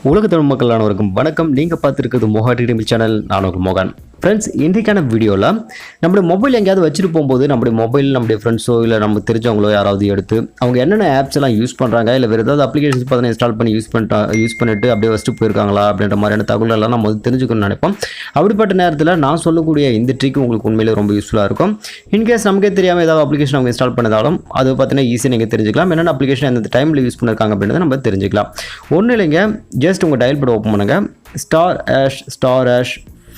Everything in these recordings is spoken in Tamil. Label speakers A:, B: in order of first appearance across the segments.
A: உலக தமிழ் மக்கள் அனைவருக்கும் வணக்கம். நீங்கள் பார்த்துருக்கிறது மோகன் சேனல். நான் உங்கள் மோகன். ஃப்ரெண்ட்ஸ், இன்றைக்கான வீடியோவில் நம்மளுடைய மொபைல் எங்கேயாவது வச்சுட்டு போகும்போது நம்மளுடைய மொபைல் நம்முடைய ஃப்ரெண்ட்ஸோ இல்லை நம்ம தெரிஞ்சவங்களோ யாராவது எடுத்து அவங்க என்னென்ன ஆப்ஸ் எல்லாம் யூஸ் பண்ணுறாங்க, இல்லை வேறு ஏதாவது அப்ளிகேஷன்ஸ் பார்த்தீங்கன்னா இன்ஸ்டால் பண்ணி யூஸ் பண்ணிட்டு அப்படியே வச்சுட்டு போயிருக்காங்களா அப்படின்ற மாதிரியான தகவல் எல்லாம் நம்ம வந்து தெரிஞ்சுக்கணும்னு நினைப்போம். அப்படிப்பட்ட நேரத்தில் நான் சொல்லக்கூடிய இந்த ட்ரிக் உங்களுக்கு உண்மையிலே ரொம்ப யூஸ்ஃபுல்லாக இருக்கும். இன்கேஸ் நமக்கே தெரியாமல் ஏதாவது அப்ளிகேஷன் அவங்க இன்ஸ்டால் பண்ணதாலும் அது பார்த்தீங்கன்னா ஈஸியாக நீங்கள் தெரிஞ்சுக்கலாம். என்னென்ன அப்ளிகேஷன் எந்த டைமில் யூஸ் பண்ணியிருக்காங்க அப்படின்றத நம்ம தெரிஞ்சுக்கலாம். ஒன்றும் இல்லைங்க, ஜஸ்ட் உங்கள் டயல் பேட் ஓப்பன் பண்ணுங்கள். ******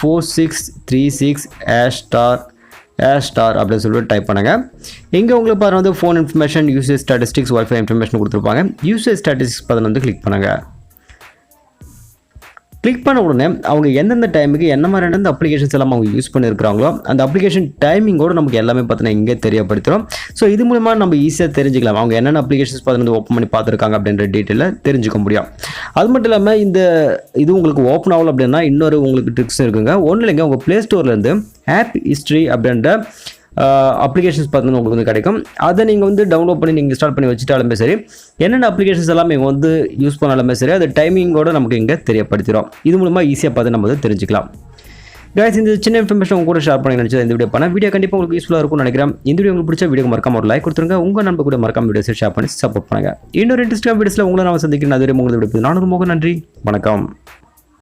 A: 4636 #* அப்படின்னு சொல்லிட்டு டைப் பண்ணுங்கள். இங்கே உங்களுக்கு பாருங்கள் வந்து phone information, usage statistics, wifi information கொடுத்துருப்பாங்க. யூசேஜ் ஸ்டாட்டிஸ்டிக்ஸ் பதில் வந்து கிளிக் பண்ணுங்கள். கிளிக் பண்ண உடனே அவங்க எந்தெந்த டைமுக்கு என்ன மாதிரியான அப்ளிகேஷன்ஸ் எல்லாம் அவங்க யூஸ் பண்ணியிருக்கிறாங்களோ அந்த அப்ளிகேஷன் டைமிங்கோடு நமக்கு எல்லாமே பார்த்தீங்கன்னா இங்கே தெரியப்படுத்துகிறோம். ஸோ இது மூலமாக நம்ம ஈஸியாக தெரிஞ்சுக்கலாம் அவங்க என்னென்ன அப்ளிகேஷன்ஸ் பார்த்து ஓப்பன் பண்ணி பார்த்துருக்காங்க அப்படின்ற டீட்டெயிலில் தெரிஞ்சுக்க முடியும். அது மட்டும் இல்லாமல் இது உங்களுக்கு ஓப்பன் ஆகல அப்படின்னா இன்னொரு உங்களுக்கு ட்ரிக்ஸ் இருக்குங்க. ஒன்றும் இல்லைங்க, உங்கள் ப்ளே ஸ்டோர்லேருந்து ஆப் ஹிஸ்ட்ரி அப்படின்ற அப்ளிகேஷன்ஸ் பார்த்தீங்கன்னா உங்களுக்கு வந்து கிடைக்கும். அதை நீங்கள் வந்து டவுன்லோட் பண்ணி நீங்கள் இன்ஸ்டால் பண்ணி வச்சுட்டாலுமே சரி, என்னென்ன அப்ளிகேஷன்ஸ் எல்லாம் நீங்கள் வந்து யூஸ் பண்ணாலுமே சரி, அது டைமிங்கோடு நமக்கு இங்கே தெரியப்படுத்திடும். இது மூலமாக ஈஸியாக பார்த்து நம்ம வந்து தெரிஞ்சுக்கலாம். கைஸ், இந்த சின்ன இன்ஃபர்மேஷன் உங்க கூட ஷேர் பண்ணி நினச்சது இந்த வீடியோ கண்டிப்பாக உங்களுக்கு யூஸ்ஃபுல்லாக இருக்கும்னு நினைக்கிறேன். இந்த வீடியோ உங்களுக்கு பிடிச்ச வீடியோ மறக்காம ஒரு லைக் கொடுத்துருங்க. உங்கள் நண்பர் கூட மறக்காம வீடியோஸை ஷேர் பண்ணி சப்போர்ட் பண்ணுங்கள். இன்னொரு இன்ட்ரெஸ்டிங் வீடியோஸில் உங்களை நான் சந்திக்கிறேன். அதுவரை உங்களுக்கு நான் ஒரு மோகன். நன்றி, வணக்கம்.